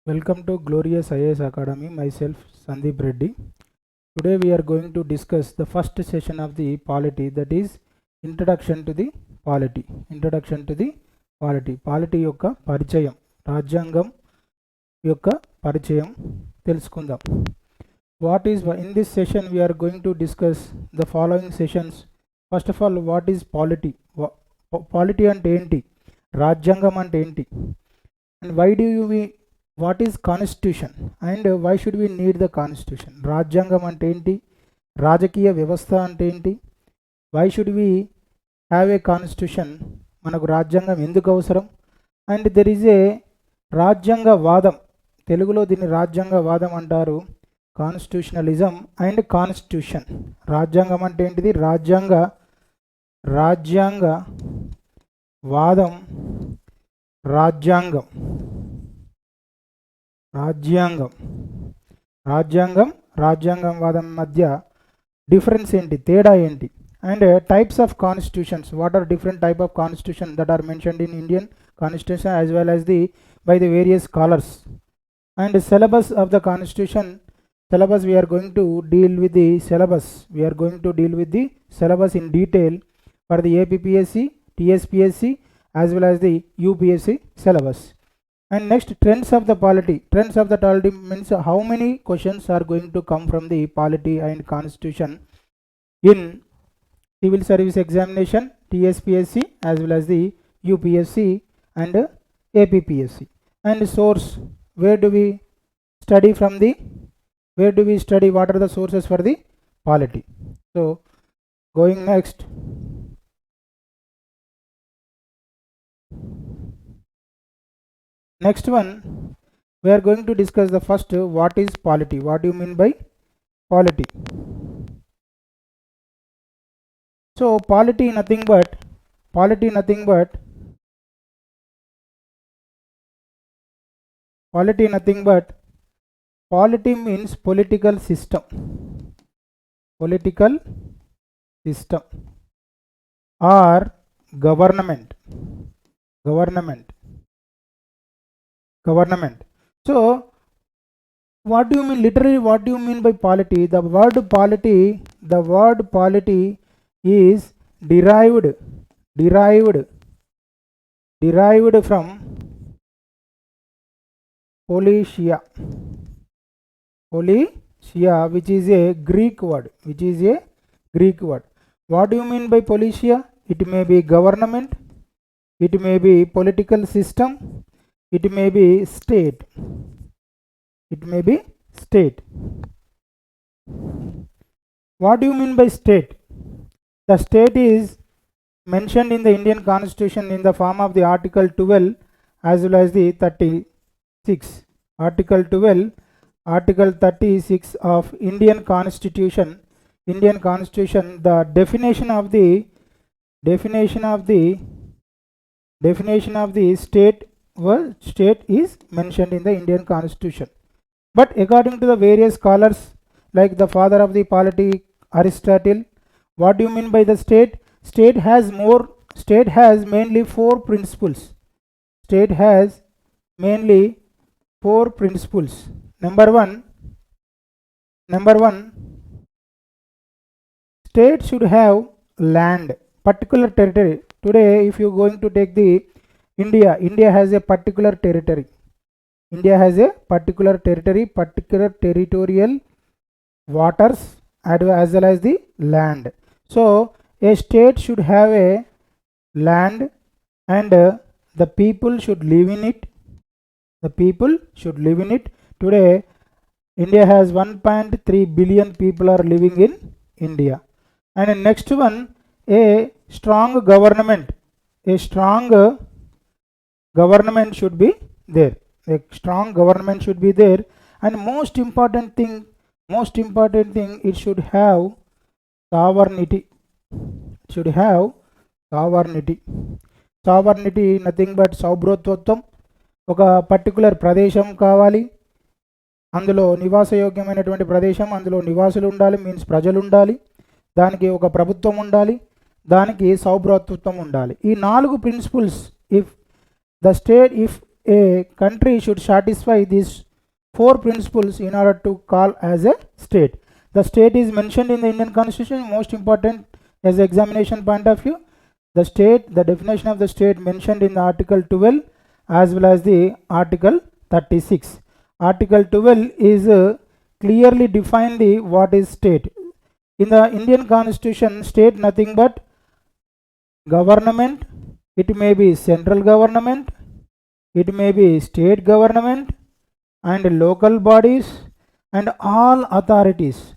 Welcome to Glorious IAS Academy. Myself Sandeep Reddy. Today we are going to discuss the first session of the polity, that is Introduction to the Polity. Introduction to the Polity. Polity యొక్క పరిచయం, రాజ్యాంగం యొక్క పరిచయం తెలుసుకుందాం. What is in this session we are going to discuss the following sessions. First of all, what is polity? Polity అంటే ఏంటి? రాజ్యాంగం అంటే ఏంటి? And why do we what is constitution and why should we need the constitution? రాజ్యాంగం అంటే ఏంటి? రాజకీయ వ్యవస్థ అంటే ఏంటి? why should we have a constitution? మనకు రాజ్యాంగం ఎందుకు అవసరం? అండ్ దెర్ ఈజ్ ఏ రాజ్యాంగ వాదం, తెలుగులో దీన్ని రాజ్యాంగ వాదం అంటారు, కాన్స్టిట్యూషనలిజం అండ్ కాన్స్టిట్యూషన్. రాజ్యాంగం అంటే ఏంటిది? రాజ్యాంగ వాదం, రాజ్యాంగం వాదం మధ్య డిఫరెన్స్ ఏంటి, తేడా ఏంటి? And types of constitutions, what are different type of constitution that are mentioned in Indian constitution as well as the by the various scholars. And syllabus of the constitution, syllabus we are going to deal with the syllabus in detail for the APPSC, TSPSC as well as the UPSC syllabus. And next, trends of the polity. Trends of the polity means how many questions are going to come from the polity and constitution in civil service examination, TSPSC as well as the UPSC and APPSC. And source, where do we study, what are the sources for the polity? So going next, one we are going to discuss the first, what is polity? What do you mean by polity? So polity nothing but polity means political system or government. So what do you mean, literally what do you mean by polity? The word polity is derived from politia, which is a Greek word. What do you mean by politia? It may be government, it may be political system, it may be state. What do you mean by state? The state is mentioned in the Indian Constitution in the form of the Article 12 as well as the 36. Article 12, Article 36 of Indian Constitution. The definition of the state is mentioned in the Indian Constitution. But according to the various scholars, like the father of the polity, Aristotle, what do you mean by the state? State has mainly four principles. Number one, state should have land, particular territory. Today if you are going to take the India has a particular territory. Particular territorial waters as well as the land. So a state should have a land and the people should live in it. Today India has 1.3 billion people are living in India. And next one, a strong government should be there. And most important thing, it should have sovereignty. Nothing but సౌభ్రతత్వం. ఒక particular ప్రదేశం కావాలి, అందులో నివాసయోగ్యమైనటువంటి ప్రదేశం, అందులో నివాసులు ఉండాలి, means ప్రజలు ఉండాలి, దానికి ఒక ప్రభుత్వం ఉండాలి, దానికి సౌభ్రతత్వం ఉండాలి. ఈ 4 principles, if a country should satisfy these four principles in order to call as a state. The state is mentioned in the Indian Constitution, most important as examination point of view. The state, the definition of the state mentioned in the Article 12 as well as the Article 36. Article 12 is clearly define the what is state. In the Indian Constitution, state nothing but government. It may be central government, it may be state government, and local bodies, and all authorities,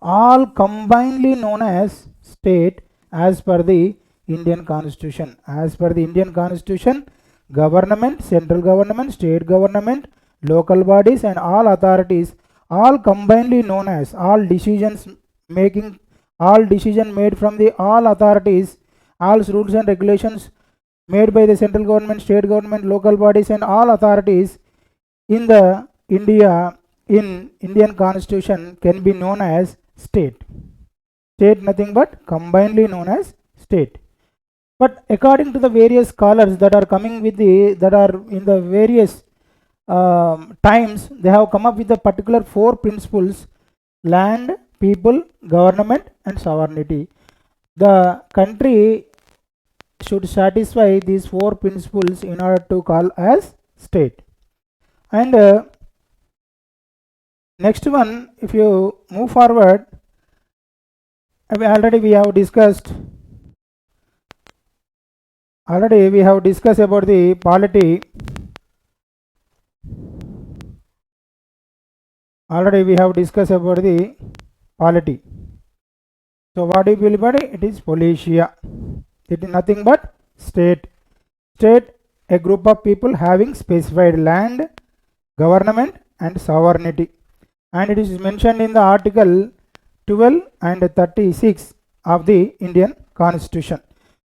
all combinedly known as state as per the Indian Constitution. As per the Indian Constitution, government, central government, state government, local bodies, and all authorities, all combinedly known as all decisions making, all decision made from the all authorities, all rules and regulations made by the central government, state government, local bodies, and all authorities in the Indian Constitution can be known as state. State nothing but combinedly known as state. But according to the various scholars that are coming with that are in the various times, they have come up with the particular four principles: land, people, government, and sovereignty. The country should satisfy these four principles in order to call as state. And next one, if you move forward, already we have discussed about the polity. So what do you believe about it? It is politia. It is nothing but state. State, a group of people having specified land, government, and sovereignty. And it is mentioned in the Article 12 and 36 of the Indian Constitution.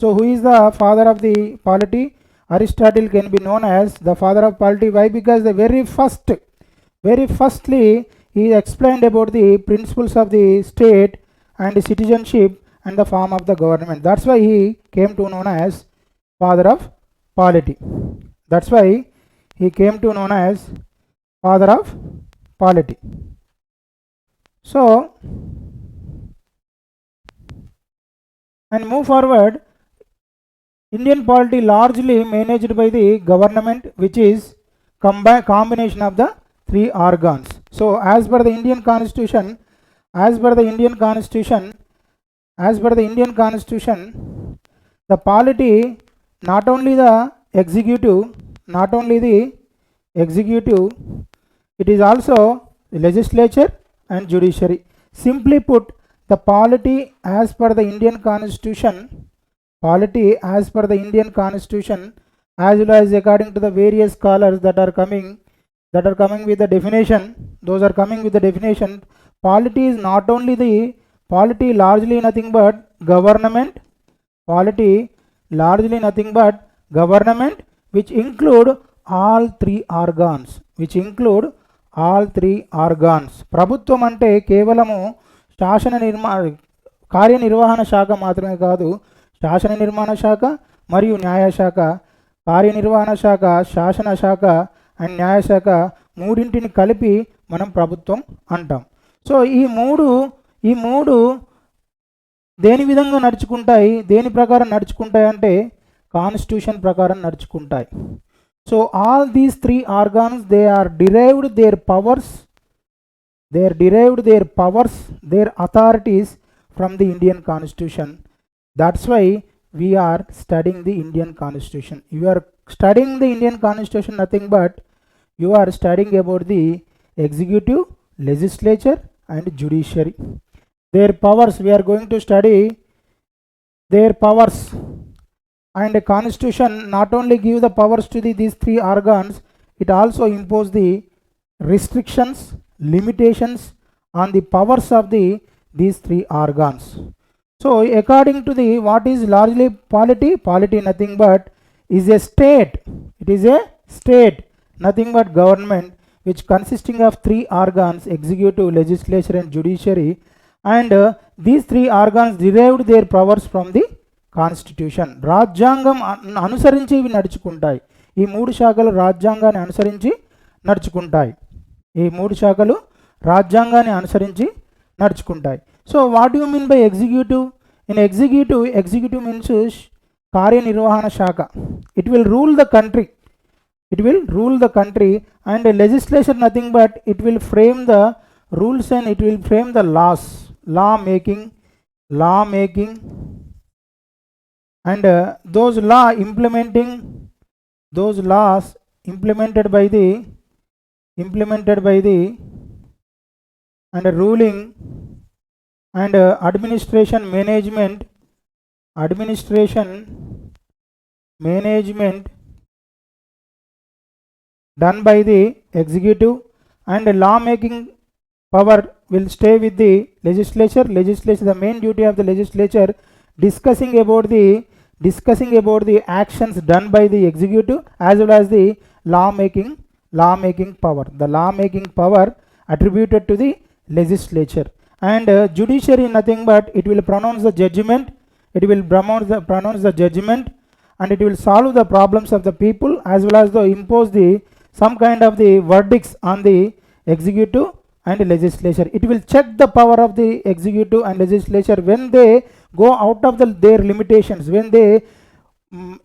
So who is the father of the polity? Aristotle can be known as the father of polity. Why? Because the very firstly he explained about the principles of the state and citizenship and the form of the government. That's why he came to known as father of polity. Father of polity. So, and move forward, Indian polity largely managed by the government, which is combination of the three organs. So as per the Indian Constitution, the polity, not only the executive, it is also the legislature and judiciary. Simply put, the polity as per the Indian Constitution, as well as according to the various scholars that are coming with the definition, polity is not only the polity largely nothing but government, which include all three organs. ప్రభుత్వం అంటే కేవలము కార్యనిర్వహణ శాఖ మాత్రమే కాదు, శాసన నిర్మాణ శాఖ మరియు న్యాయశాఖ. కార్యనిర్వహణ శాఖ, శాసన శాఖ అండ్ న్యాయశాఖ మూడింటిని కలిపి మనం ప్రభుత్వం అంటాం. సో ఈ మూడు దేని విధంగా నడుచుకుంటాయి, దేని ప్రకారం నడుచుకుంటాయి అంటే కాన్స్టిట్యూషన్ ప్రకారం నడుచుకుంటాయి. So all these three organs, they are derived their powers, their authorities from the Indian Constitution. That's why we are studying the Indian Constitution. You are studying the Indian Constitution nothing but you are studying about the executive, legislature and judiciary. Their powers, we are going to study their powers. And the Constitution not only give the powers to these three organs, it also impose the restrictions, limitations on the powers of these three organs. So according to the what is largely polity nothing but is a state. It is a state, nothing but government, which consisting of three organs: executive, legislature and judiciary. And these three organs derived their powers from the constitution. రాజ్యాంగం అనుసరించి ఇవి నడుచుకుంటాయి. ఈ మూడు శాఖలు రాజ్యాంగాన్ని అనుసరించి నడుచుకుంటాయి. ఈ మూడు శాఖలు రాజ్యాంగాన్ని అనుసరించి నడుచుకుంటాయి. So what you mean by executive? In executive means కార్యనిర్వహణ శాఖ. It will rule the country. And legislation nothing but it will frame the rules and it will frame the laws. Law making and those laws implemented by the and ruling and administration management done by the executive, and law making power will stay with the legislature. The main duty of the legislature discussing about the actions done by the executive as well as the law making power. The law making power attributed to the legislature. And judiciary nothing but it will pronounce the judgment. And it will solve the problems of the people as well as the impose some kind of the verdicts on the executive and legislature. It will check the power of the executive and legislature when they go out of their limitations, when they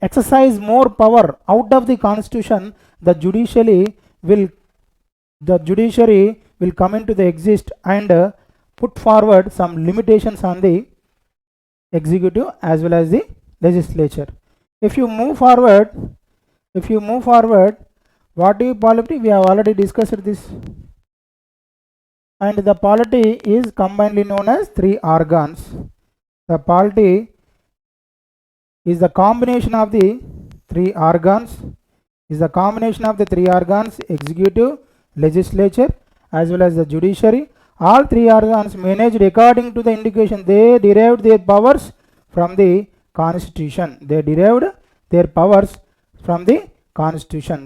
exercise more power out of the constitution. The judiciary will come into the exist and put forward some limitations on the executive as well as the legislature. If you move forward, what is polity? We have already discussed this. And the polity is combinedly known as three organs. The polity is the combination of the three organs. Executive, legislature as well as the judiciary. All three organs managed according to the indication. They derived their powers from the constitution.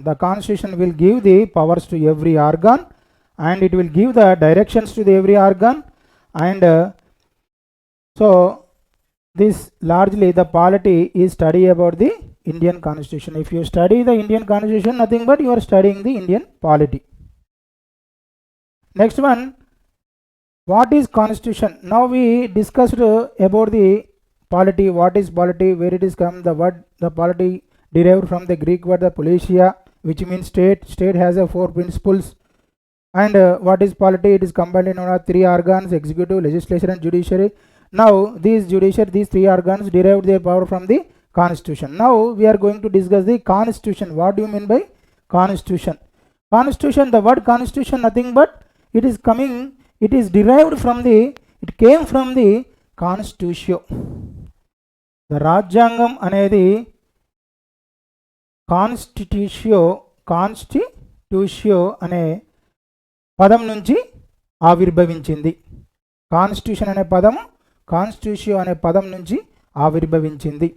The constitution will give the powers to every organ and it will give the directions to the every organ. And so this largely the polity is study about the Indian constitution. If you study the Indian constitution, nothing but you are studying the Indian polity. Next one, what is constitution? Now we discussed about the polity. What is polity? Where it is come? The word the polity derived from the Greek word the politia, which means state has a four principles. And what is polity? It is combined in three organs: executive, legislature and judiciary. Now these three organs derived their power from the constitution. Now we are going to discuss the constitution. What do you mean by constitution? The word constitution nothing but it came from the constitutio. The రాజ్యాంగం అనేది కాన్స్టిట్యూషియో అనే పదం నుంచి ఆవిర్భవించింది. Constitution అనే పదం కాన్స్టిట్యూషియో అనే పదం నుంచి ఆవిర్భవించింది.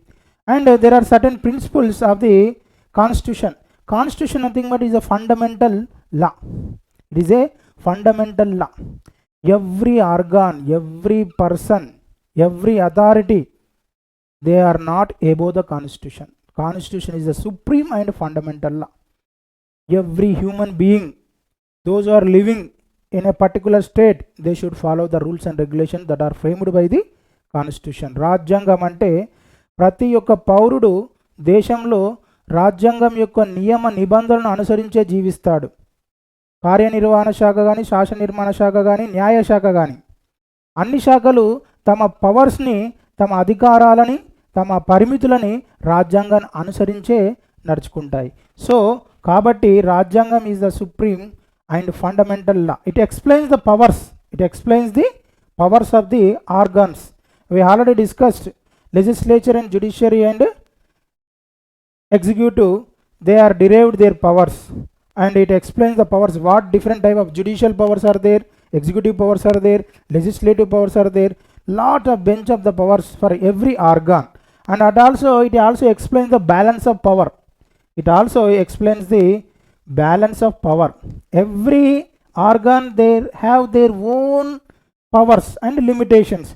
And there are certain principles of the constitution. Constitution nothing but is a fundamental law. It is a fundamental law. Every organ, every person, every authority, they are not above the constitution. Constitution is the supreme and fundamental law. Every human being, those who are living in a particular state, they should follow the rules and regulations that are framed by the constitution. రాజ్యాంగం అంటే ప్రతి ఒక్క పౌరుడు దేశంలో రాజ్యాంగం యొక్క నియమ నిబంధనలను అనుసరించే జీవిస్తాడు. కార్యనిర్వహణ శాఖ కానీ, శాసన నిర్మాణ శాఖ కానీ, న్యాయ శాఖ కానీ, అన్ని శాఖలు తమ పవర్స్ని, తమ అధికారాలని, తమ పరిమితులని రాజ్యాంగాన్ని అనుసరించే నడుచుకుంటాయి. సో కాబట్టి రాజ్యాంగం is the supreme and fundamental law. It explains the powers. Of the organs. We already discussed legislature and judiciary and executive, they are derived their powers, and it explains the powers, what different type of judicial powers are there, executive powers are there, legislative powers are there, lot of bench of the powers for every organ. And it also explains the balance of power. Every organ, they have their own powers and limitations.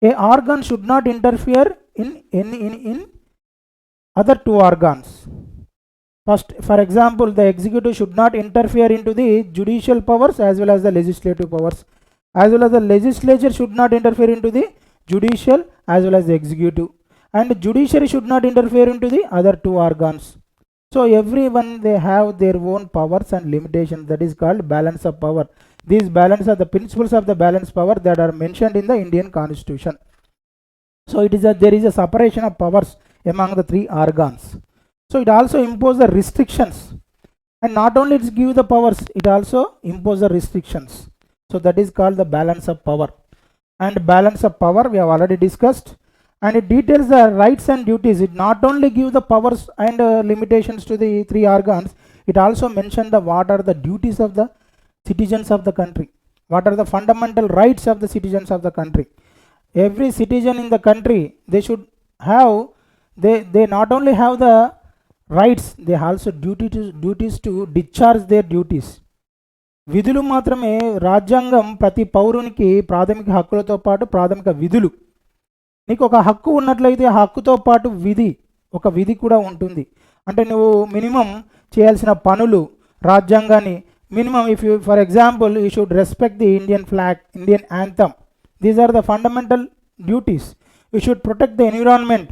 A organ should not interfere in other two organs. First, for example, the executive should not interfere into the judicial powers as well as the legislative powers, as well as the legislature should not interfere into the judicial as well as the executive, and judiciary should not interfere into the other two organs. So everyone, they have their own powers and limitations. That is called balance of power. These balance are the principles of the balance power that are mentioned in the Indian Constitution. So there is a separation of powers among the three organs. So it also imposes the restrictions, and not only it gives the powers, it also imposes the restrictions. So that is called the balance of power. And balance of power we have already discussed, and it details the rights and duties. It not only gives the powers and limitations to the three organs, it also mentions the what are the duties of the citizens of the country, what are the fundamental rights of the citizens of the country. Every citizen in the country, they should have, they not only have the rights, they also duties to discharge their duties. విధులు మాత్రమే రాజ్యాంగం ప్రతి పౌరునికి ప్రాథమిక హక్కులతో పాటు ప్రాథమిక విధులు. నీకు ఒక హక్కు ఉన్నట్లయితే ఆ హక్కుతో పాటు ఒక విధి కూడా ఉంటుంది. అంటే నువ్వు మినిమం చేయాల్సిన పనులు రాజ్యాంగాన్ని minimum, if you for example you should respect the Indian flag, Indian anthem. These are the fundamental duties. You should protect the environment,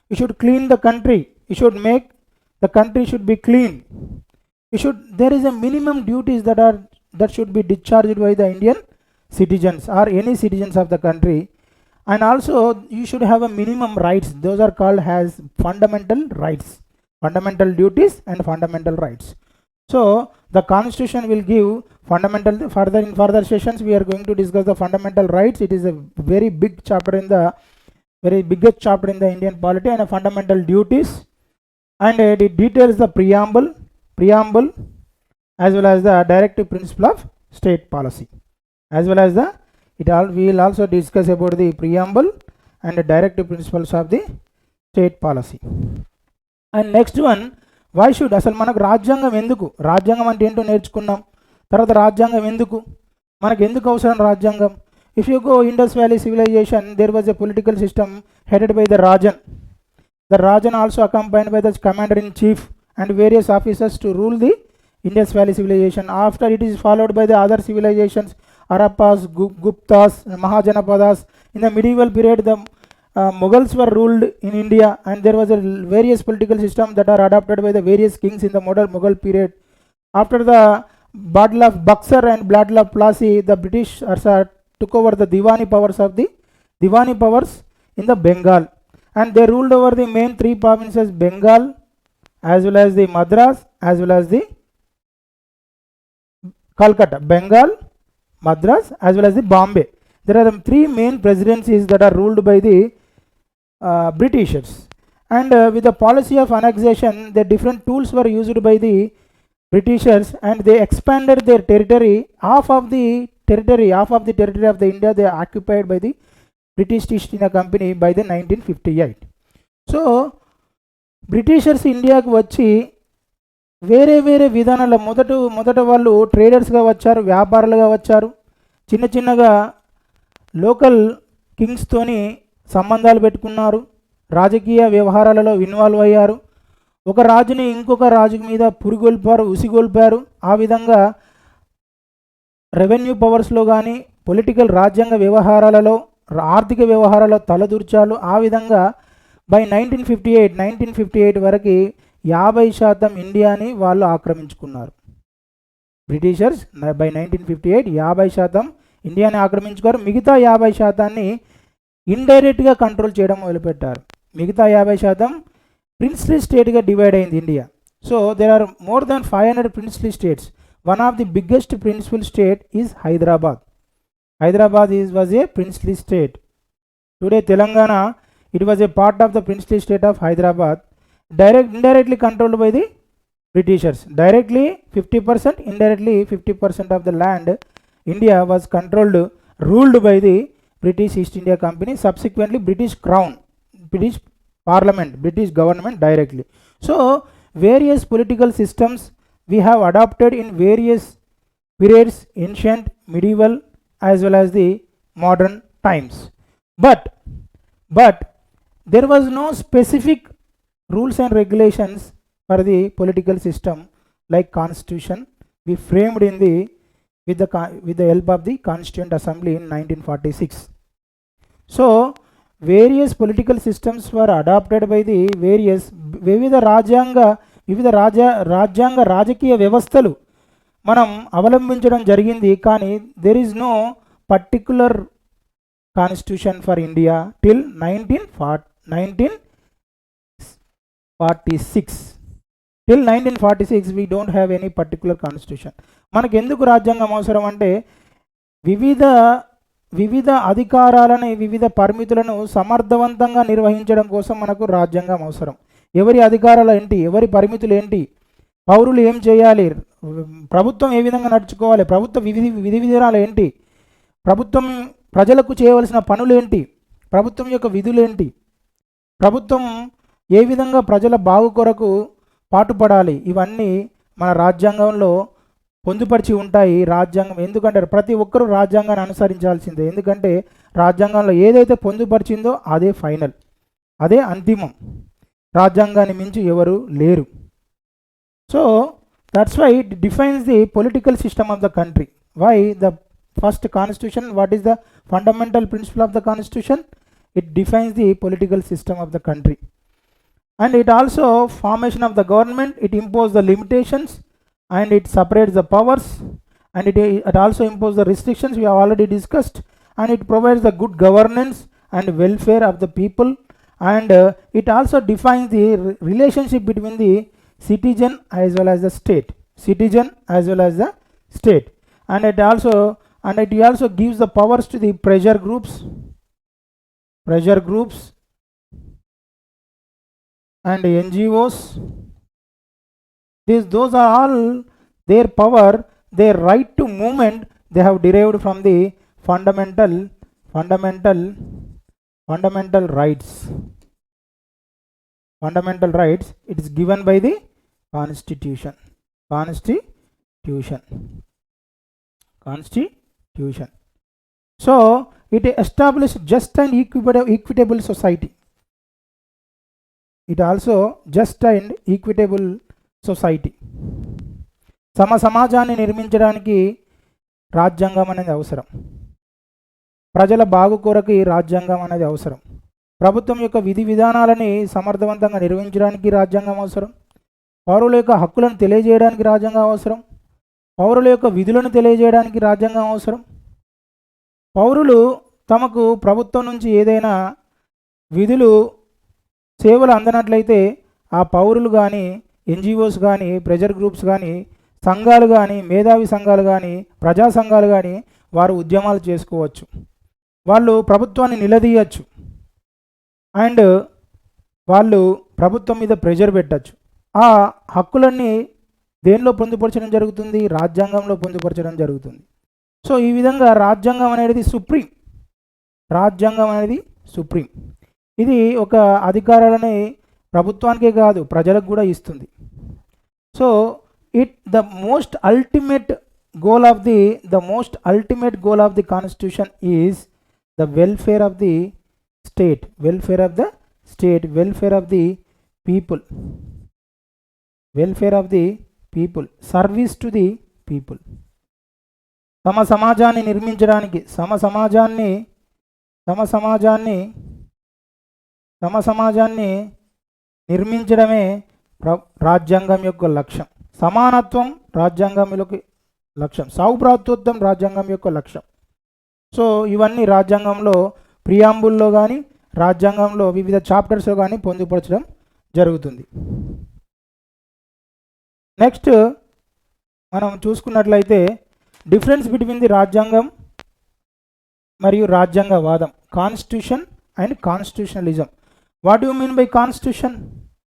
you should clean the country, you should make the country should be clean. There is a minimum duties that should be discharged by the Indian citizens or any citizens of the country. And also you should have a minimum rights. Those are called as fundamental rights, fundamental duties and fundamental rights. So the constitution will give fundamental. In further sessions we are going to discuss the fundamental rights. It is a very big chapter in the very biggest chapter in the Indian polity, and a fundamental duties. And it details the preamble as well as the directive principle of state policy, as well as we will also discuss about the preamble and the directive principles of the state policy. And next one, why should అసలు మనకు రాజ్యాంగం ఎందుకు, రాజ్యాంగం అంటే ఏంటో నేర్చుకున్నాం. తర్వాత రాజ్యాంగం ఎందుకు, మనకు ఎందుకు అవసరం రాజ్యాంగం. If you go Indus Valley civilization, there was a political system headed by the Rajan. The Rajan also accompanied by the commander-in-chief and various officers to rule the Indus Valley civilization. After it is followed by the other civilizations, Harappas, Guptas, Mahajanapadas. In the medieval period, the Mughals were ruled in India, and there was a various political systems that are adopted by the various kings in the modern Mughal period. After the Battle of Buxar and Battle of Plassey, the British took over the Diwani powers in the Bengal. And they ruled over the main three provinces, Bengal, as well as the Madras, as well as the Calcutta. Bengal, Madras, as well as the Bombay. There are the three main presidencies that are ruled by the Britishers. And with the policy of annexation, the different tools were used by the Britishers, and they expanded their territory. Half of the territory of the India, they are occupied by the British East India Company by the 1958. So Britishers ఇండియాకు వచ్చి వేరే విధానాల మొదట వాళ్ళు ట్రేడర్స్గా వచ్చారు, వ్యాపారులుగా వచ్చారు. చిన్నగా local కింగ్స్తోని సంబంధాలు పెట్టుకున్నారు, రాజకీయ వ్యవహారాలలో ఇన్వాల్వ్ అయ్యారు. ఒక రాజుని ఇంకొక రాజు మీద ఉసిగొల్పారు. ఆ విధంగా రెవెన్యూ పవర్స్లో కానీ పొలిటికల్ రాజ్యాంగ వ్యవహారాలలో, ఆర్థిక వ్యవహారాల్లో తలదూర్చాలు. ఆ విధంగా బై 1958 వరకు 50% ఇండియాని వాళ్ళు ఆక్రమించుకున్నారు. బ్రిటిషర్స్ బై 1958 50% ఇండియాని ఆక్రమించుకున్నారు. మిగతా 50%ని ఇండైరెక్ట్గా కంట్రోల్ చేయడం మొదలుపెట్టారు. మిగతా 50% ప్రిన్స్లీ స్టేట్గా డివైడ్ అయింది India. So there are more than 500 princely states. One of the biggest principal state is Hyderabad. Hyderabad was a princely state. Today Telangana, it was a part of the princely state of Hyderabad, indirectly controlled by the Britishers. Directly 50%, indirectly 50% of the land India was ruled by the British East India Company. Subsequently British Crown, British Parliament, British government directly. So various political systems we have adopted in various periods, ancient, medieval, as well as the modern times. But there was no specific rules and regulations for the political system like constitution we framed in the with the help of the Constituent Assembly in 1946. So various political systems were adopted by the various వివిధ రాజకీయ వ్యవస్థలు మనం అవలంబించడం జరిగింది. కానీ there is no particular constitution for India till 1946. Till 1946 we don't have any particular constitution. మనకు ఎందుకు రాజ్యాంగం అవసరం అంటే వివిధ అధికారాలను వివిధ పరిమితులను సమర్థవంతంగా నిర్వహించడం కోసం మనకు రాజ్యాంగం అవసరం. ఎవరి అధికారాలు ఏంటి, ఎవరి పరిమితులు ఏంటి, పౌరులు ఏం చేయాలి, ప్రభుత్వం ఏ విధంగా నడుచుకోవాలి, ప్రభుత్వ విధి విధానాలు ఏంటి, ప్రభుత్వం ప్రజలకు చేయవలసిన పనులు ఏంటి, ప్రభుత్వం యొక్క విధులు ఏంటి, ప్రభుత్వం ఏ విధంగా ప్రజల బాగు కొరకు పాటుపడాలి, ఇవన్నీ మన రాజ్యాంగంలో పొందుపరిచి ఉంటాయి. రాజ్యాంగం ఎందుకంటే ప్రతి ఒక్కరూ రాజ్యాంగాన్ని అనుసరించాల్సిందే. ఎందుకంటే రాజ్యాంగంలో ఏదైతే పొందుపరిచిందో అదే ఫైనల్, అదే అంతిమం. రాజ్యాంగాన్ని మించి ఎవరు లేరు. So that's why it defines the political system of the country. Why the first constitution, what is the fundamental principle of the constitution? It defines the political system of the country. And it also formation of the government, it imposes the limitations and it separates the powers, and it also imposes the restrictions we have already discussed, and it provides the good governance and welfare of the people, and it also defines the relationship between the citizen as well as the state, and it also gives the powers to the pressure groups and NGOs. Those are all their power, their right to movement they have derived from the fundamental rights. Fundamental rights, it is given by the constitution. So it establishes just and equitable society. It also just and equitable society. సమాజాన్ని నిర్మించడానికి రాజ్యాంగం అనేది అవసరం. ప్రజల బాగు కొరకు రాజ్యాంగం అనేది అవసరం. ప్రభుత్వం యొక్క విధి విధానాలని సమర్థవంతంగా నిర్వహించడానికి రాజ్యాంగం అవసరం. పౌరుల యొక్క హక్కులను తెలియజేయడానికి రాజ్యాంగం అవసరం. పౌరుల యొక్క విధులను తెలియజేయడానికి రాజ్యాంగం అవసరం. పౌరులు తమకు ప్రభుత్వం నుంచి ఏదైనా విధులు సేవలు అందనట్లయితే ఆ పౌరులు కానీ, ఎన్జిఓస్ కానీ, ప్రెజర్ గ్రూప్స్ కానీ, సంఘాలు కానీ, మేధావి సంఘాలు కానీ, ప్రజా సంఘాలు కానీ వారు ఉద్యమాలు చేసుకోవచ్చు. వాళ్ళు ప్రభుత్వాన్ని నిలదీయచ్చు అండ్ వాళ్ళు ప్రభుత్వం మీద ప్రెజర్ పెట్టచ్చు. ఆ హక్కులన్నీ దేనిలో పొందుపరచడం జరుగుతుంది? రాజ్యాంగంలో పొందుపరచడం జరుగుతుంది. సో ఈ విధంగా రాజ్యాంగం అనేది సుప్రీం. ఇది ఒక అధికారాలని ప్రభుత్వానికే కాదు ప్రజలకు కూడా ఇస్తుంది. So the most ultimate goal of the constitution is the welfare of the state, welfare of the people, service to the people. సమ సమాజాన్ని నిర్మించడానికి సమ సమాజాన్ని నిర్మించడమే రాజ్యాంగం యొక్క లక్ష్యం. సమానత్వం రాజ్యాంగం యొక్క లక్ష్యం. సౌభ్రాతృత్వం రాజ్యాంగం యొక్క లక్ష్యం. సో ఇవన్నీ రాజ్యాంగంలో ప్రియాంబుల్లో కానీ రాజ్యాంగంలో వివిధ చాప్టర్స్లో కానీ పొందుపరచడం జరుగుతుంది. నెక్స్ట్ మనం చూసుకున్నట్లయితే డిఫరెన్స్ బిట్వీన్ ది రాజ్యాంగం మరియు రాజ్యాంగవాదం, constitution and constitutionalism. What you mean by constitution?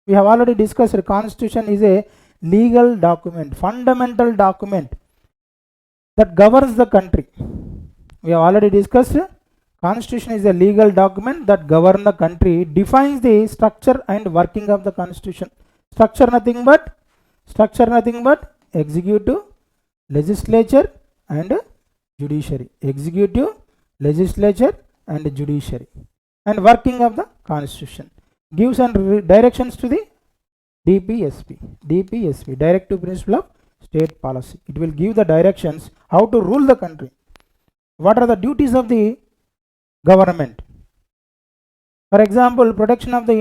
We have already discussed. Constitution is a legal document, fundamental document that governs the country. We have already discussed. Constitution is a legal document that governs the country, defines the structure and working of the constitution. Structure nothing but executive, legislature and judiciary. and working of the constitution. Gives and directions to the DPSP, Directive Principle of State Policy. It will give the directions how to rule the country. What are the duties of the government? For example, protection of the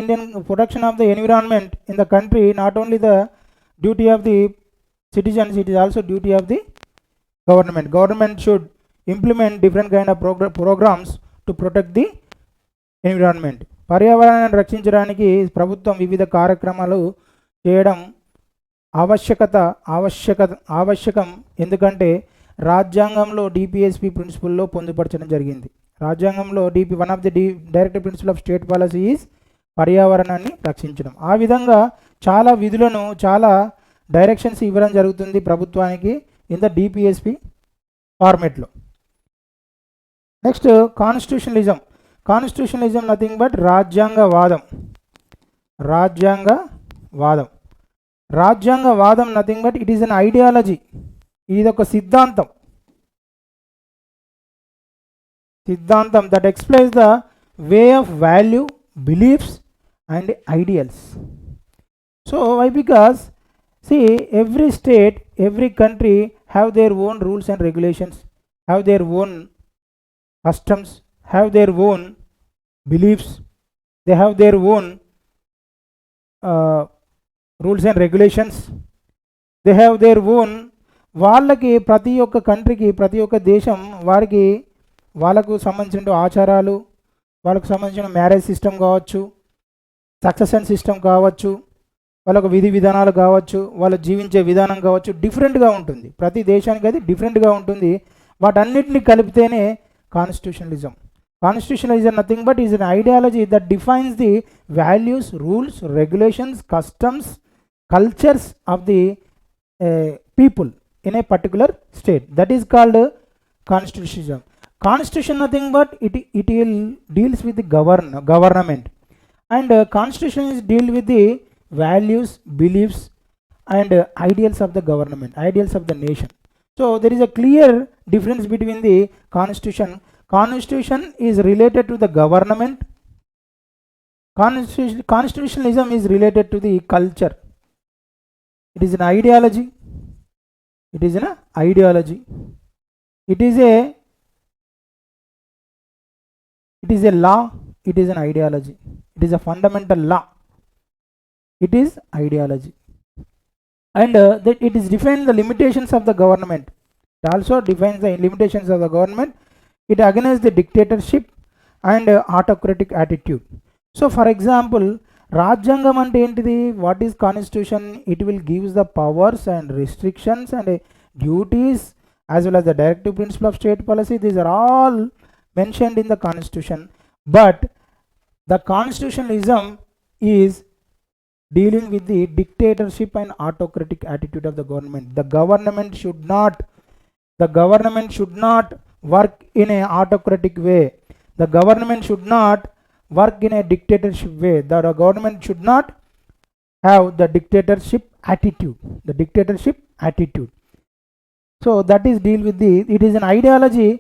environment in the country, not only the duty of the citizens, it is also duty of the government. Government should implement different kind of programs to protect the environment. పర్యావరణాన్ని రక్షించడానికి ప్రభుత్వం వివిధ కార్యక్రమాలు చేయడం ఆవశ్యకం. ఎందుకంటే రాజ్యాంగంలో DPSP ప్రిన్సిపల్లో పొందుపరచడం జరిగింది. రాజ్యాంగంలో one of the directive principle of state policy is పర్యావరణాన్ని రక్షించడం. ఆ విధంగా చాలా విధులను, చాలా డైరెక్షన్స్ ఇవ్వడం జరుగుతుంది ప్రభుత్వానికి ఇన్ ద డిపిఎస్పి ఫార్మేట్లో. Next constitutionalism. Constitutionalism nothing but రాజ్యాంగవాదం nothing but it is an ideology. ఇది ఒక సిద్ధాంతం that explains the way of value, beliefs and ideals. So why? Because see, every state, every country have their own rules and regulations, have their own customs, have their own beliefs, they have their own rules and regulations, they have their own. వాళ్ళకి ప్రతి ఒక్క కంట్రీకి, ప్రతి ఒక్క దేశం వాళ్ళకు సంబంధించిన ఆచారాలు, వాళ్ళకు సంబంధించిన మ్యారేజ్ సిస్టమ్ కావచ్చు, సక్సెషన్ సిస్టమ్ కావచ్చు, వాళ్ళకు విధి విధానాలు కావచ్చు, వాళ్ళు జీవించే విధానం కావచ్చు, డిఫరెంట్గా ఉంటుంది. ప్రతి దేశానికి అది డిఫరెంట్గా ఉంటుంది. వాటన్నిటిని కలిపితేనే constitutionalism. Constitutionalism nothing but is an ideology that defines the values, rules, regulations, customs, cultures of the people in a particular state. That is called constitutionism. Constitution nothing but it deals with the government, and constitution is deal with the values, beliefs and ideals of the government, ideals of the nation. So there is a clear difference between the constitution. Constitution is related to the government. Constitutionalism is related to the culture. It is an ideology. It is an ideology. It is a law. It is an ideology. It is a fundamental law. It is ideology, and that it is defines the limitations of the government. It also defines the limitations of the government. It against the dictatorship and autocratic attitude. So for example, రాజ్యాంగం అంటే ఏంటిది? What is constitution? It will gives the powers and restrictions and duties as well as the directive principle of state policy. These are all mentioned in the constitution, but the constitutionalism is dealing with the dictatorship and autocratic attitude of the government. The government should not work in a autocratic way. The government should not work in a dictatorship way. The government should not have the dictatorship attitude. So that is deal with it is an ideology.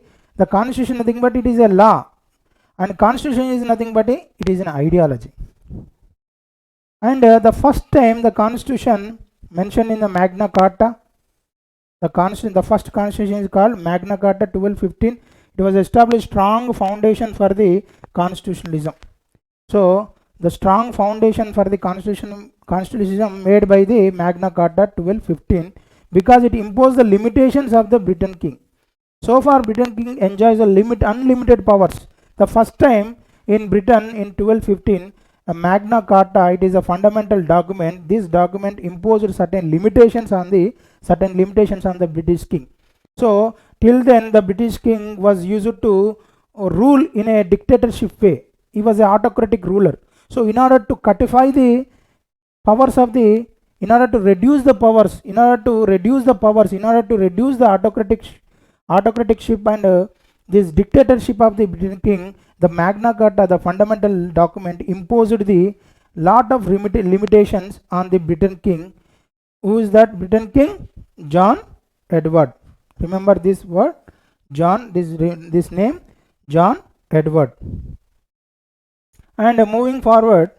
The constitution nothing but it is a law, and constitution is nothing but it is an ideology. And the first time the constitution mentioned in the Magna Carta, the first constitution is called Magna Carta 1215. It was established strong foundation for the constitutionalism. So the strong foundation for the constitutionalism made by the Magna Carta 1215, because it imposed the limitations of the Briton king. So far Briton king enjoys unlimited powers. The first time in Britain in 1215, a Magna Carta, it is a fundamental document. This document imposed certain limitations on the British king. So till then the British king was used to rule in a dictatorship way. He was an autocratic ruler. So in order to codify the powers of the, in order to reduce the powers, in order to reduce the autocraticship and this dictatorship of the British king, the Magna Carta, the fundamental document, imposed the lot of limitations on the Briton king. Who is that Briton king? John Edward. Remember this word, John, this name, John Edward. And moving forward,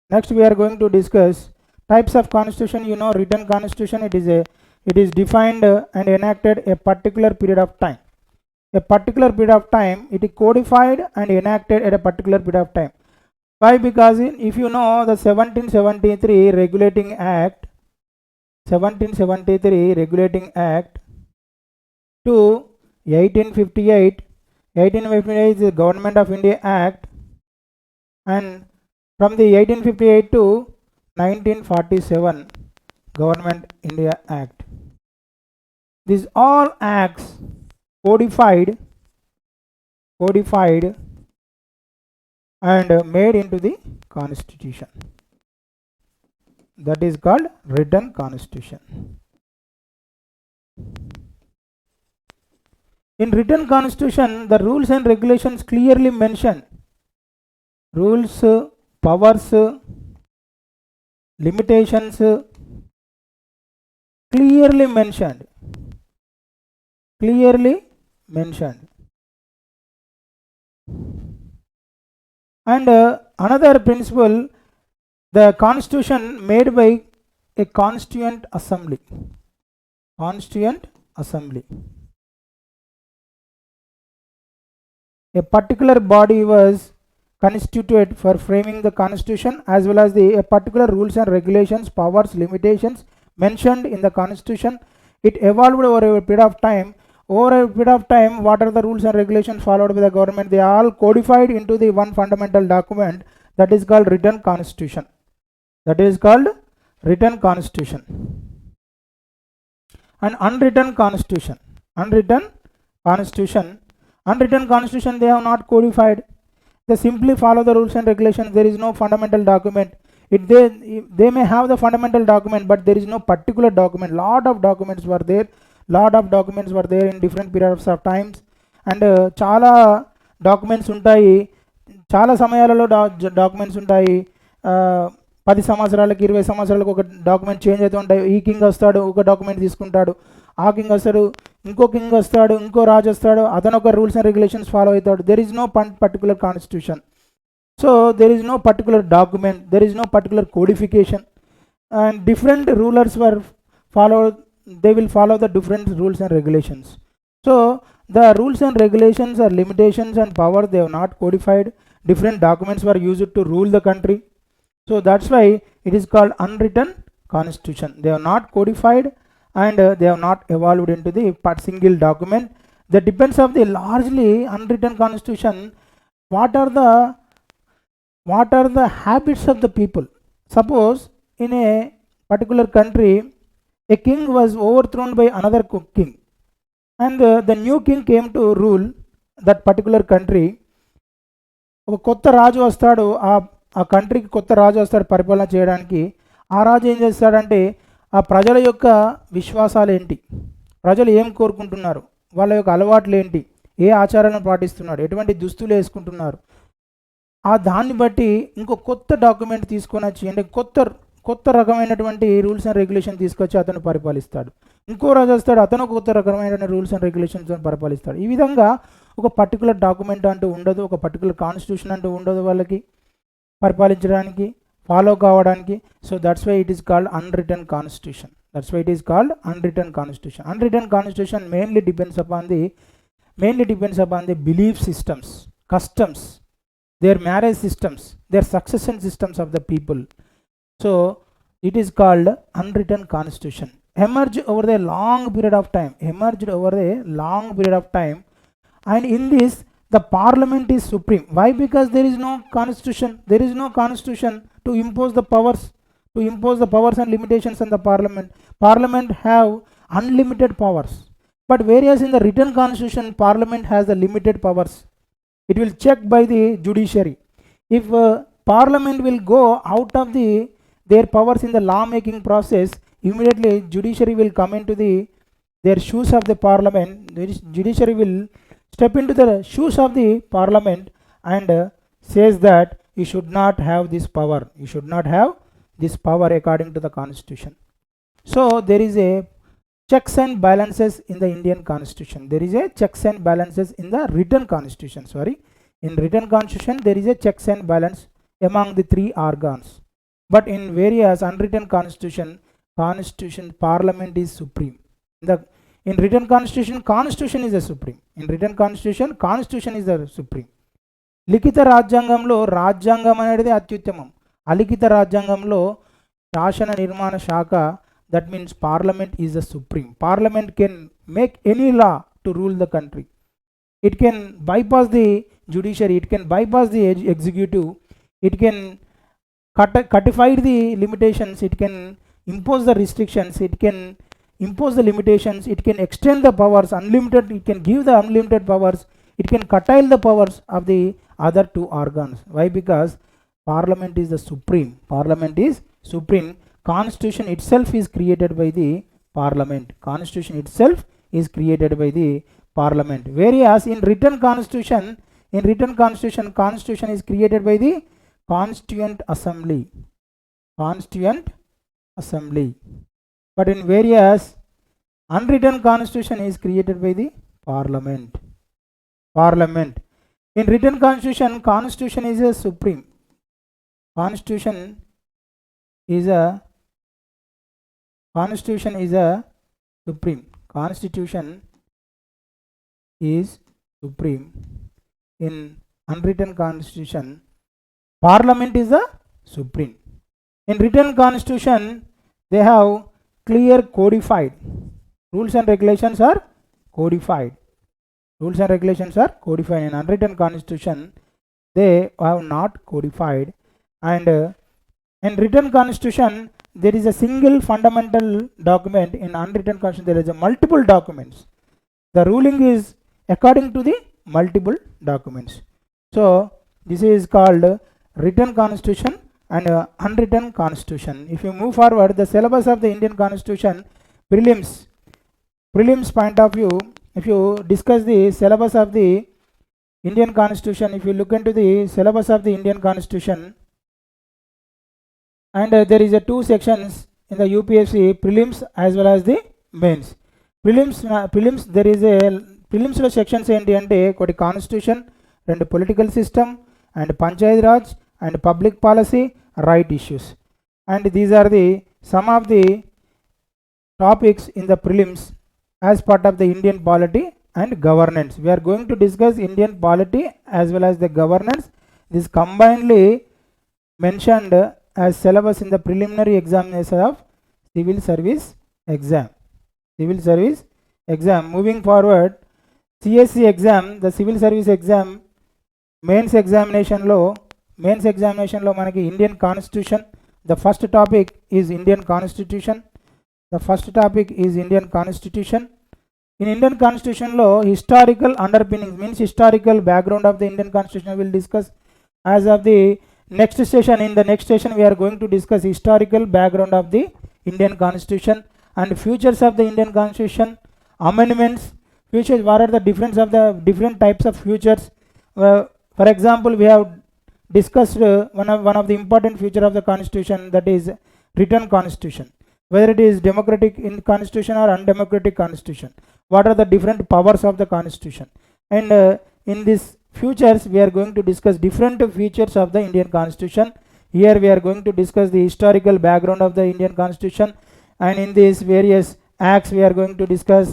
next we are going to discuss types of constitution. You know, written constitution, it is defined and enacted a particular period of time. A particular period of time, it is codified and enacted at a particular period of time. Why? Because if you know the 1773 Regulating Act, 1773 Regulating Act to 1858, 1858 is the Government of India Act, and from the 1858 to 1947 Government India Act. These all acts codified and made into the constitution. That is called written constitution. In written constitution, the rules and regulations clearly mention rules, powers, limitations, clearly mentioned. And another principle, the constitution made by a constituent assembly. A particular body was constituted for framing the constitution, as well as a particular rules and regulations, powers, limitations mentioned in the constitution. It evolved over a period of time. Over a period of time, what are the rules and regulations followed by the government? They are all codified into the one fundamental document, that is called written constitution. And unwritten constitution, they have not codified. They simply follow the rules and regulations. There is no fundamental document. They may have the fundamental document, but there is no particular document. Lot of documents were there in different periods of times, and చాలా documents ఉంటాయి, చాలా సమయాలలో documents ఉంటాయి. 10 సంవత్సరాలకు 20 సంవత్సరాలకు ఒక document change అవుతూ ఉంటాయి. ఈ కింగ్ వస్తాడు, ఒక డాక్యుమెంట్ తీసుకుంటాడు, ఆ కింగ్ వస్తాడు, ఇంకో కింగ్ వస్తాడు, ఇంకో రాజు వస్తాడు, అతను ఒక రూల్స్ అండ్ రెగ్యులేషన్స్ ఫాలో అవుతాడు. There is no particular constitution. So there is no particular document, there is no particular codification, and different rulers were followed. They will follow the different rules and regulations. So the rules and regulations are limitations and power, they have not codified. Different documents were used to rule the country. So that's why it is called unwritten constitution. They are not codified and they have not evolved into the single document. That depends of the largely unwritten constitution. What are the habits of the people? Suppose in a particular country, a king was overthrown by another king, and the new king came to rule that particular country. ఒక కొత్త రాజు వస్తాడు, ఆ కంట్రీకి కొత్త రాజు వస్తాడు పరిపాలన చేయడానికి. ఆ రాజు ఏం చేస్తాడంటే, ఆ ప్రజల యొక్క విశ్వాసాలు ఏంటి, ప్రజలు ఏం కోరుకుంటున్నారు, వాళ్ళ యొక్క అలవాట్లు ఏంటి, ఏ ఆచారాలను పాటిస్తున్నారు, ఎటువంటి దుస్తులు వేసుకుంటున్నారు, ఆ దాన్ని బట్టి ఇంకో కొత్త డాక్యుమెంట్ తీసుకొని వచ్చి, అంటే కొత్త రకమైనటువంటి రూల్స్ అండ్ రెగ్యులేషన్ తీసుకొచ్చి అతను పరిపాలిస్తాడు. ఇంకో రాజు వస్తాడు, అతను కొత్త రకమైన రూల్స్ అండ్ రెగ్యులేషన్స్ పరిపాలిస్తాడు. ఈ విధంగా ఒక పర్టికులర్ డాక్యుమెంట్ అంటూ ఉండదు, ఒక పర్టికులర్ కాన్స్టిట్యూషన్ అంటూ ఉండదు వాళ్ళకి పరిపాలించడానికి, ఫాలో కావడానికి. So that's why it is called unwritten constitution. Unwritten constitution mainly depends upon the belief systems, customs, their marriage systems, their succession systems of the people. So it is called unwritten constitution. Emerged over a long period of time, and in this the parliament is supreme. Why? Because there is no constitution to impose the powers and limitations on the parliament have unlimited powers. But whereas in the written constitution, parliament has the limited powers. It will check by the judiciary. If parliament will go out of their powers in the law making process, immediately judiciary will come into their shoes of the parliament. The judiciary will step into the shoes of the parliament and says that you should not have this power according to the constitution. So there is a checks and balances in the Indian constitution. There is a checks and balances in the written constitution. Sorry, in written constitution there is a checks and balance among the three organs. But in various unwritten constitution, parliament is supreme. In written constitution is the supreme. In written constitution is the supreme. లిఖిత రాజ్యాంగంలో రాజ్యాంగం అనేది అత్యుత్తమం. అలిఖిత రాజ్యాంగంలో శాసన నిర్మాణ శాఖ, that means parliament is the supreme. Parliament can make any law to rule the country. It can bypass the judiciary, it can bypass the executive, it can codify the limitations, it can impose the restrictions, it can impose the limitations, it can extend the powers unlimited, it can give the unlimited powers, it can curtail the powers of the other two organs. Why? Because parliament is the supreme. Parliament is supreme. Constitution itself is created by the parliament. Constitution itself is created by the parliament. Whereas in written constitution is created by the constituent assembly. But in various unwritten constitution is created by the parliament. In written constitution is a supreme. Constitution is a supreme. Constitution is supreme. In unwritten constitution, parliament is the supreme. In written constitution, they have clear codified rules and regulations are codified. Rules and regulations are codified. In unwritten constitution, they have not codified. And in written constitution, there is a single fundamental document. In unwritten constitution, there is a multiple documents. The ruling is according to the multiple documents. So this is called written constitution and unwritten constitution. If you move forward, the syllabus of the Indian constitution, prelims point of view, if you discuss the syllabus of the Indian constitution, if you look into the syllabus of the Indian constitution, and there is a two sections in the UPSC, prelims as well as the mains. Prelims there is a prelims లో sections ఏంటి అంటే ఒకటి constitution, రెండు political system, and panchayati raj, and public policy, right issues. And these are the some of the topics in the prelims as part of the Indian polity and governance. We are going to discuss Indian polity as well as the governance. This combinedly mentioned as syllabus in the preliminary examination of civil service exam. Moving forward, CSC exam, the civil service exam, mains examination lo manaki Indian constitution. The first topic is Indian constitution. In Indian constitution lo historical underpinnings, means historical background of the Indian constitution will discuss. As of the next session, in the next session we are going to discuss historical background of the Indian constitution and futures of the Indian constitution, amendments, futures, what are the difference of the different types of futures. For example, we have discussed one of the important feature of the constitution, that is written constitution, whether it is democratic in constitution or undemocratic constitution, what are the different powers of the constitution. And in this futures we are going to discuss different features of the Indian constitution. Here we are going to discuss the historical background of the Indian constitution, and in these various acts we are going to discuss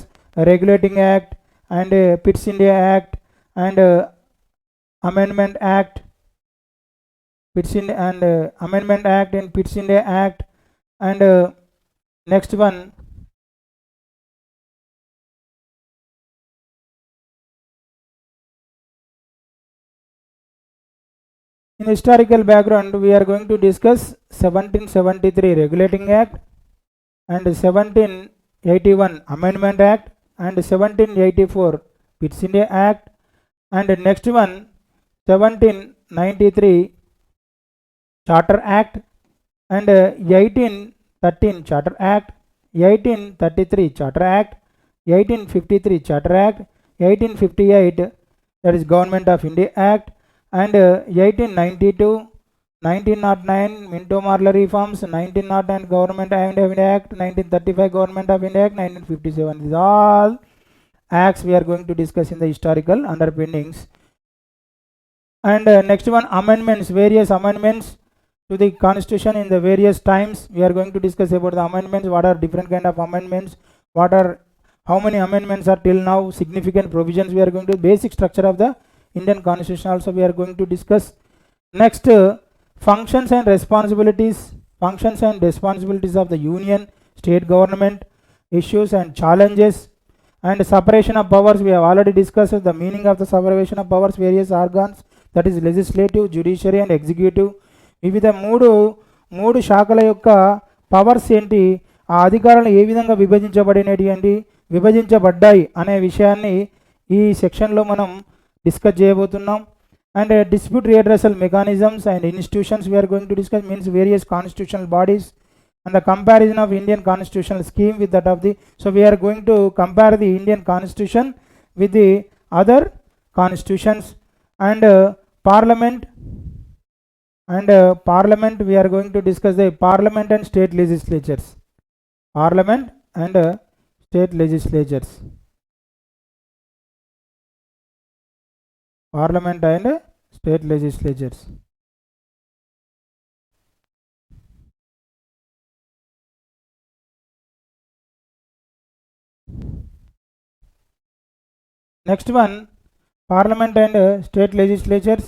regulating act and Pitt's India Act and amendment act, amendment act and Pitt's India Act, and next one, in historical background we are going to discuss 1773 Regulating Act and 1781 Amendment Act and 1784 Pitt's India Act, and next one 1793 Charter Act and 1813 Charter Act, 1833 Charter Act, 1853 Charter Act, 1858 that is Government of India Act, and 1892, 1909 Minto-Marler reforms, 1909 Government of India Act, 1935 Government of India Act, 1957. These all acts we are going to discuss in the historical underpinnings. And next one, amendments, various amendments to the constitution in the various times. We are going to discuss about the amendments, what are different kind of amendments, how many amendments are till now, significant provisions we are going to, basic structure of the Indian constitution also we are going to discuss. Next, functions and responsibilities of the union, state government, issues and challenges, and separation of powers. We have already discussed the meaning of the separation of powers, various organs, that is legislative, judiciary and executive. వివిధ మూడు శాఖల యొక్క powers ఏంటి, ఆ అధికారాలు ఏ విధంగా విభజించబడ్డాయి అనే విషయాన్ని ఈ సెక్షన్లో మనం డిస్కస్ చేయబోతున్నాం. And dispute redressal mechanisms and institutions we are going to discuss, means various constitutional bodies and the comparison of Indian constitutional scheme with that of the, so we are going to compare the Indian constitution with the other constitutions. And parliament we are going to discuss the parliament and state legislatures, parliament and state legislatures, parliament and state legislatures. Next one, parliament and state legislatures.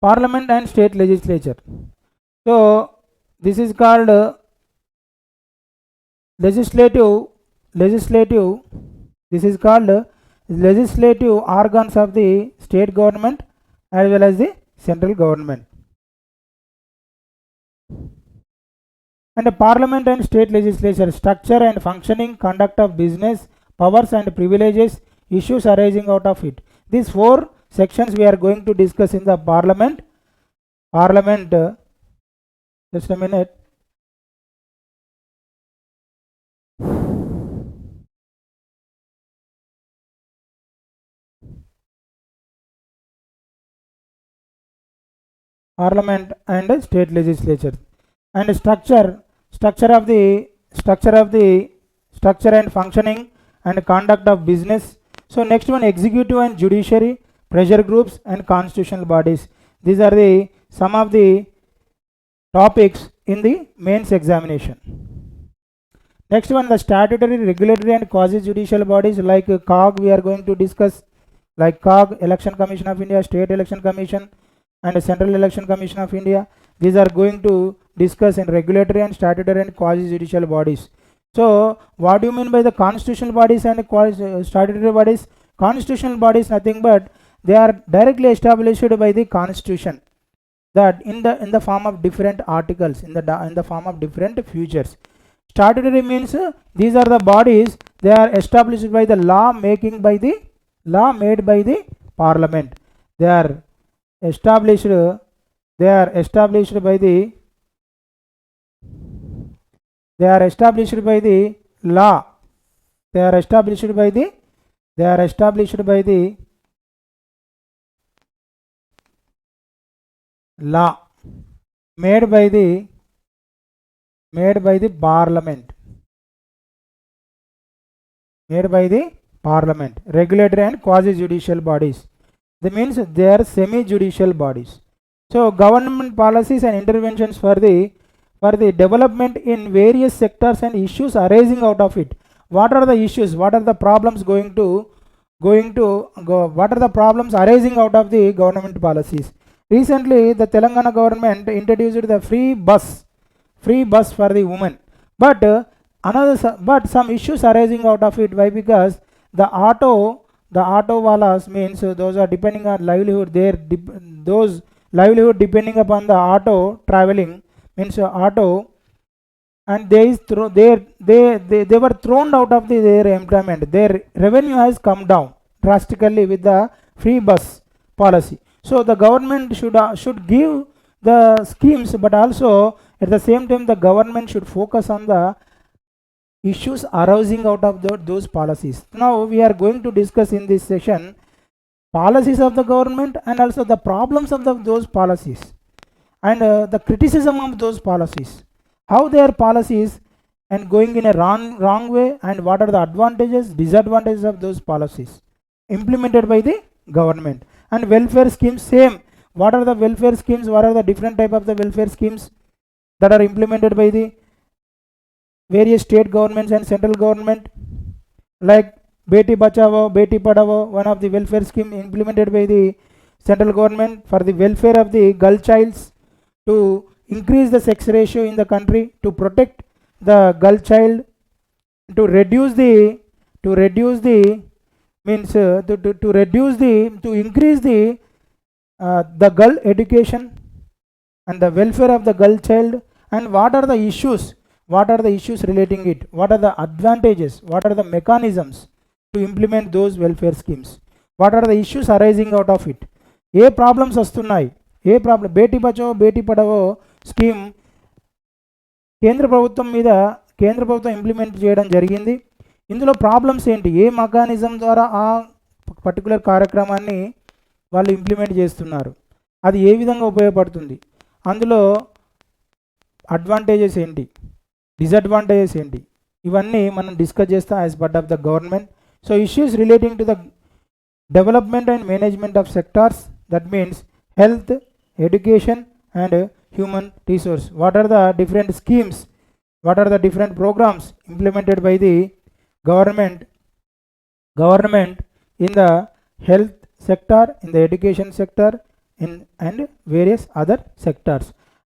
Parliament and state legislature. So this is called legislative. This is called legislative organs of the state government as well as the central government. And the parliament and state legislature, structure and functioning, conduct of business, powers and privileges, issues arising out of it. These four sections we are going to discuss in the parliament. Just a minute. Parliament and state legislature. And structure and functioning and conduct of business. So next one, executive and judiciary, pressure groups and constitutional bodies. These are some of the topics in the mains examination. Next one, the statutory, regulatory and quasi judicial bodies like COG we are going to discuss, like COG, Election Commission of India, State Election Commission and Central Election Commission of India. These are going to discuss in regulatory and statutory and quasi judicial bodies. So what do you mean by the constitutional bodies and statutory bodies? Constitutional bodies nothing but they are directly established by the constitution, that in the form of different articles, in the form of different features. Statutory means these are the bodies, they are established by the law made by the parliament. They are established by the law. They are established by the law made by the parliament. Regulatory and quasi judicial bodies, that means they are semi judicial bodies. So government policies and interventions for the development in various sectors and issues arising out of it. What are the issues, what are the problems what are the problems arising out of the government policies? Recently the Telangana government introduced the free bus for the women, but some issues arising out of it. Why? Because the auto walas, means those are depending on livelihood, those livelihood depending upon the auto traveling, means auto, and they were thrown out of their employment. Their revenue has come down drastically with the free bus policy. So the government should give the schemes, but also at the same time the government should focus on the issues arising out of those policies. Now we are going to discuss in this session policies of the government and also the problems of those policies, and the criticism of those policies, how their policies and going in a wrong way, and what are the advantages, disadvantages of those policies implemented by the government. And welfare schemes, same, what are the welfare schemes, what are the different type of the welfare schemes that are implemented by the various state governments and central government, like Beti Bachao, Beti Padhao, one of the welfare scheme implemented by the central government for the welfare of the girl childs, to increase the sex ratio in the country, to protect the girl child, to reduce the means to reduce the, to increase the girl education and the welfare of the girl child. And what are the issues, relating it, what are the advantages, what are the mechanisms to implement those welfare schemes, what are the issues arising out of it, A problems వస్తున్నాయి, ఏ problem. Beti Bachao Beti Padhao scheme కేంద్ర ప్రభుత్వం implement చేయడం జరిగింది. ఇందులో problems ఏంటి, ఏ mechanism ద్వారా ఆ particular కార్యక్రమాన్ని వాళ్ళు ఇంప్లిమెంట్ చేస్తున్నారు, అది ఏ విధంగా ఉపయోగపడుతుంది, అందులో అడ్వాంటేజెస్ ఏంటి, డిసడ్వాంటేజెస్ ఏంటి, ఇవన్నీ మనం డిస్కస్ చేస్తాం as part of the government. So issues relating to the development and management of sectors, that means health, education and human resource. What are the different schemes, what are the different programs implemented by the government in the health sector, in the education sector, and various other sectors.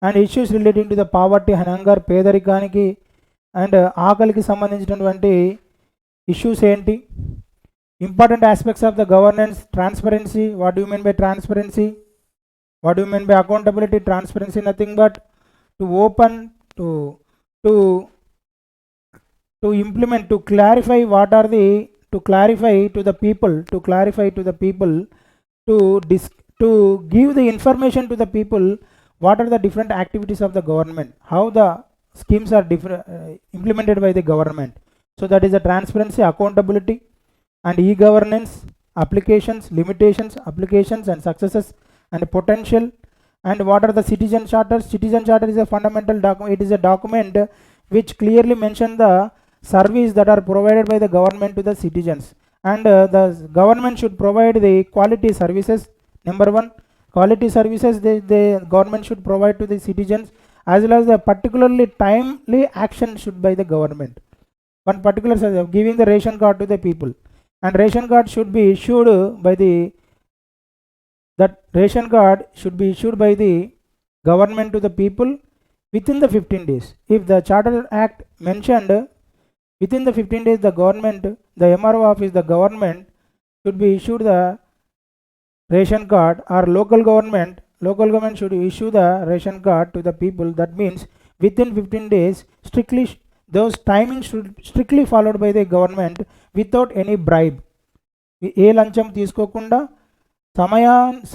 And issues relating to the poverty and hunger, పేదరికానికి and ఆకలికి సంబంధించినటువంటి issues ఏంటి, important aspects of the governance, transparency, what do mean by transparency, what do you mean by accountability? Transparency nothing but to open, to implement, to clarify what are the, to clarify to the people, to give the information to the people, what are the different activities of the government, how the schemes are implemented by the government. So that is the transparency, accountability, and e-governance, applications, limitations, applications and successes and potential. And what are the citizen charters? Citizen charter is a fundamental document. It is a document which clearly mentions the service that are provided by the government to the citizens, and the government should provide the quality services. Number one, quality services the government should provide to the citizens, as well as the particularly timely action should by the government. One particular giving the ration card to the people, and ration card should be issued by the, that ration card should be issued by the government to the people within the 15 days. If the Charter Act mentioned within the 15 days, the government, the MRO office, the government should be issued the ration card, or local government should issue the ration card to the people. That means within 15 days, strictly those timings should strictly followed by the government without any bribe. ఏ లంచం తీసుకోకుండా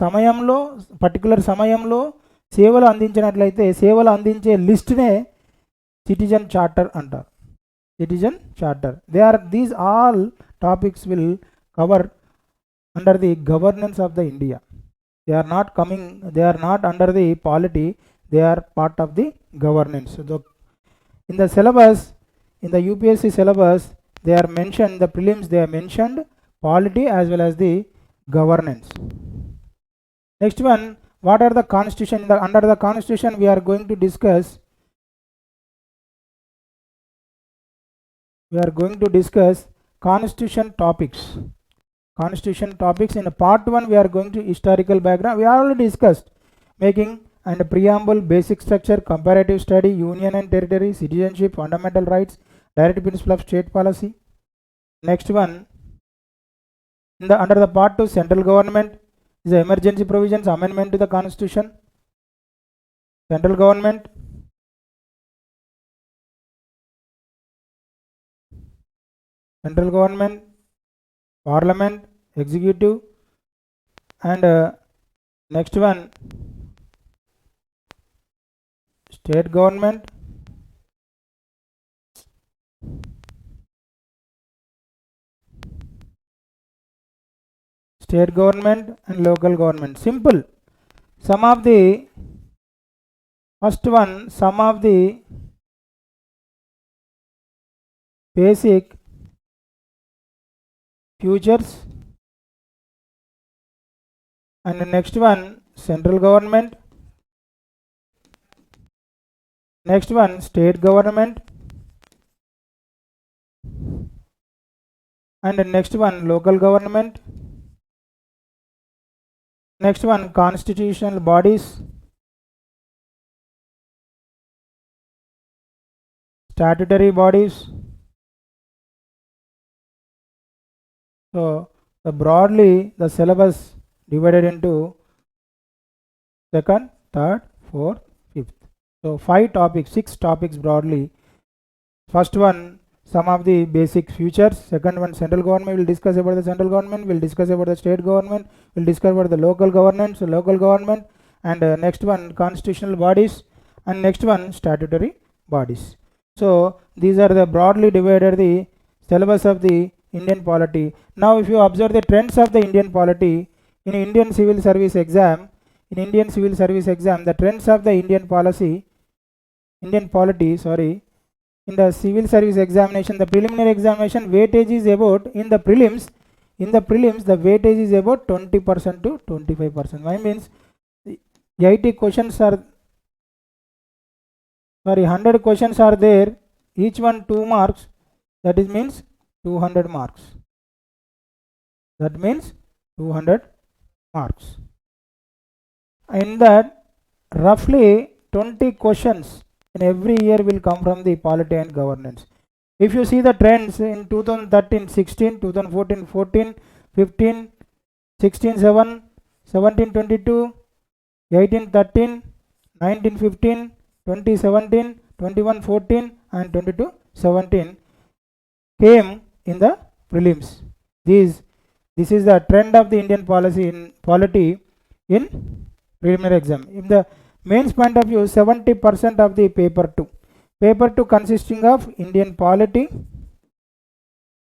సమయంలో particular సమయంలో సేవలు అందించినట్లయితే సేవలు అందించే లిస్ట్నే citizen charter అంటారు. Citizen charter, these all topics will cover under the governance of the India. they are not under the polity, they are part of the governance. So in the syllabus, in the UPSC syllabus, they are mentioned, the prelims they are mentioned polity as well as the governance. Next one, what are the constitution? Under the constitution we are going to discuss constitution topics. In part 1 we are going to historical background. We already discussed making and preamble, basic structure, comparative study, union and territory, citizenship, fundamental rights, direct principle of state policy. Next one, under the part 2, central government is the emergency provisions, amendment to the constitution. Central government, parliament, executive, and next one, state government, state government and local government. Simple. Some of the first one, some of the basic futures, and the next one central government, next one state government, and the next one local government, next one constitutional bodies, statutory bodies. So broadly the syllabus divided into second, third, fourth, fifth. So 5 topics, 6 topics broadly. First one, some of the basic features. Second one, central government. We'll discuss about the central government. We'll discuss about the state government. We'll discuss about the local government. And next one, constitutional bodies. And next one, statutory bodies. So these are the broadly divided the syllabus of the Indian polity. Now if you observe the trends of the Indian polity in Indian civil service exam, the trends of the Indian polity, in the civil service examination, the preliminary examination weightage is about, in the prelims the weightage is about 20% to 25%. Why means 80 questions are 100 questions are there, each one 2 marks, that is means 200 marks. That means 200 marks. In that, roughly 20 questions in every year will come from the polity and governance. If you see the trends in 2013 16, 2014 14, 15 16 7, 17 22, 18 13, 19 15, 20 17, 21 14 and 22 17 came in the prelims. This is the trend of the Indian polity in preliminary exam. In the mains point of view, 70% of the paper 2 consisting of Indian polity,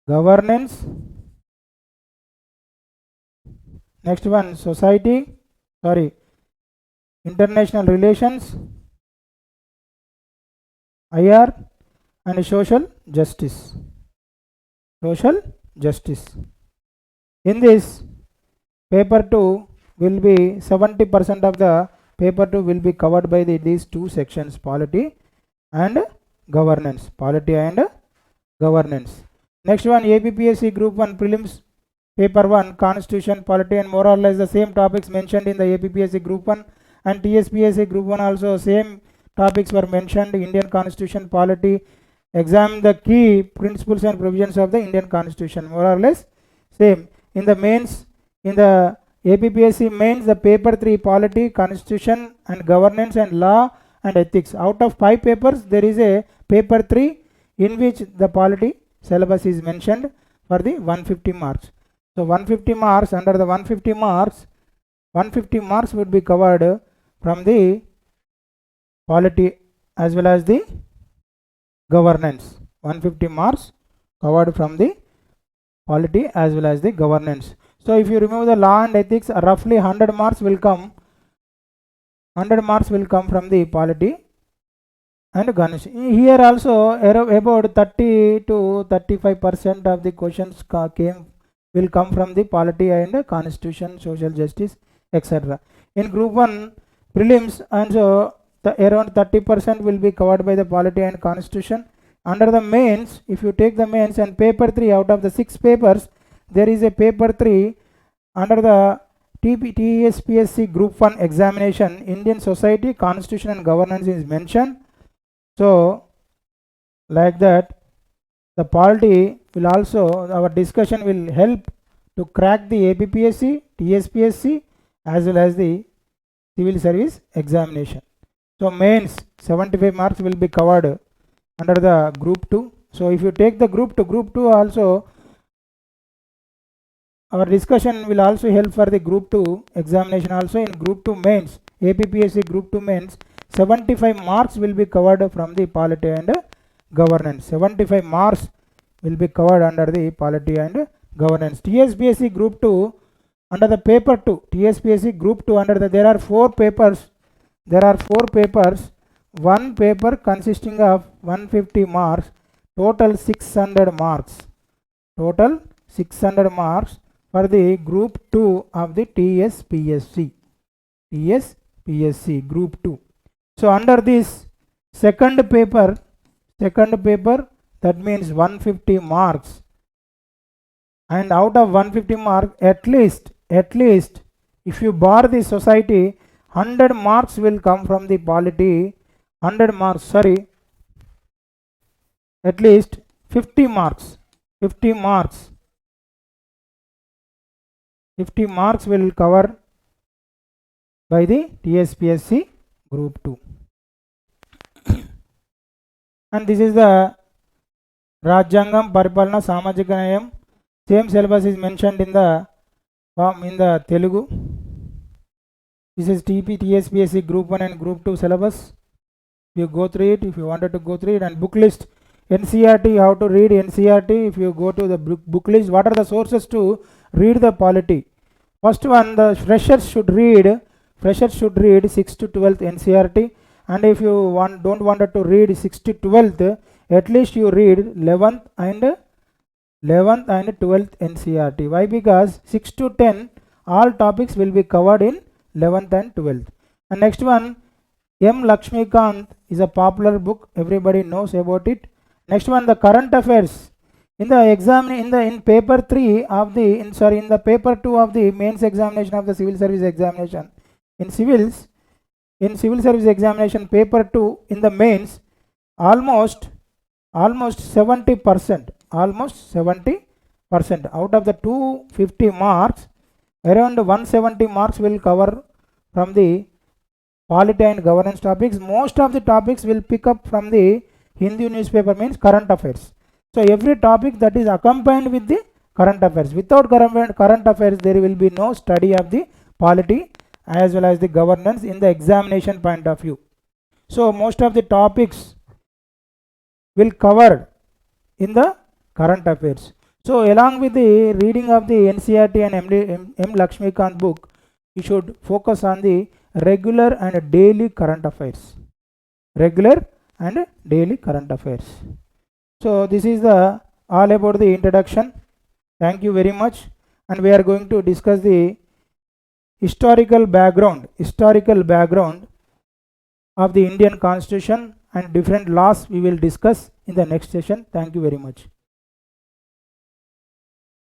governance, next one international relations, IR, and social justice. In this, paper 2 will be 70% of the paper 2 will be covered by these 2 sections, polity and governance. Next one, APPSC group 1 prelims paper 1, constitution, polity, and more or less the same topics mentioned in the APPSC group 1, and TSPSC group 1 also same topics were mentioned. Indian constitution, polity, examine the key principles and provisions of the Indian constitution, more or less same. In the mains, in the APPSC mains, the paper 3 polity, constitution and governance and law and ethics. Out of 5 papers, there is a paper 3 in which the polity syllabus is mentioned for the 150 marks. So 150 marks, under the 150 marks would be covered from the polity as well as the governance. 150 marks covered from the polity as well as the governance. So if you remove the law and ethics, roughly 100 marks will come. 100 marks will come from the polity and governance. Here also about 30 to 35% of the questions will come from the polity and constitution, social justice, etc. In group 1 prelims, and so around 30% will be covered by the polity and constitution. Under the mains, if you take the mains and paper 3, out of the 6 papers, there is a paper 3 under the TSPSC group 1 examination, Indian society, constitution and governance is mentioned. So like that, the polity will also, our discussion will help to crack the APPSC, TSPSC as well as the civil service examination. So mains 75 marks will be covered under the group 2. So if you take the group 2 also, our discussion will also help for the group 2 examination also. In group 2 mains, APPSC group 2 mains, 75 marks will be covered from the polity and governance. 75 marks will be covered under the polity and governance. TSPSC group 2, under the paper 2, TSPSC group 2, under the, there are 4 papers, one paper consisting of 150 marks, total 600 marks, for the group 2 of the TSPSC group 2. So under this second paper, that means 150 marks, and out of 150 marks, at least if you bar the society, 100 marks will come from the polity. 100 marks, sorry, at least 50 marks will cover by the TSPSC group 2. And this is the Rajyangam, Paripalana, Samajika Nayam. Same syllabus is mentioned in the Telugu. This is TSPSC group 1 and group 2 syllabus. You go through it if you wanted to go through it. And book list, NCERT, how to read NCERT. If you go to the book list, what are the sources to read the polity? First one, the freshers should read 6 to 12th NCERT. And if you don't want to read 6 to 12th, at least you read 11th and 12th NCERT. Why? Because 6 to 10 all topics will be covered in 11th and 12th. And next one, M. Lakshmikant is a popular book, everybody knows about it. Next one, the current affairs. In the exam, in paper 3 of the in the paper 2 of the mains examination of the civil service examination, in civil service examination paper 2, in the mains, almost 70% out of the 250 marks, around 170 marks will cover from the polity and governance topics. Most of the topics will pick up from the Hindu newspaper, means current affairs. So every topic that is accompanied with the current affairs. Without current affairs, there will be no study of the polity as well as the governance in the examination point of view. So most of the topics will cover in the current affairs. So along with the reading of the NCERT and M. Lakshmikant book, you should focus on the regular and daily current affairs. So this is all about the introduction. Thank you very much. And we are going to discuss the historical background of the Indian Constitution and different laws we will discuss in the next session. Thank you very much.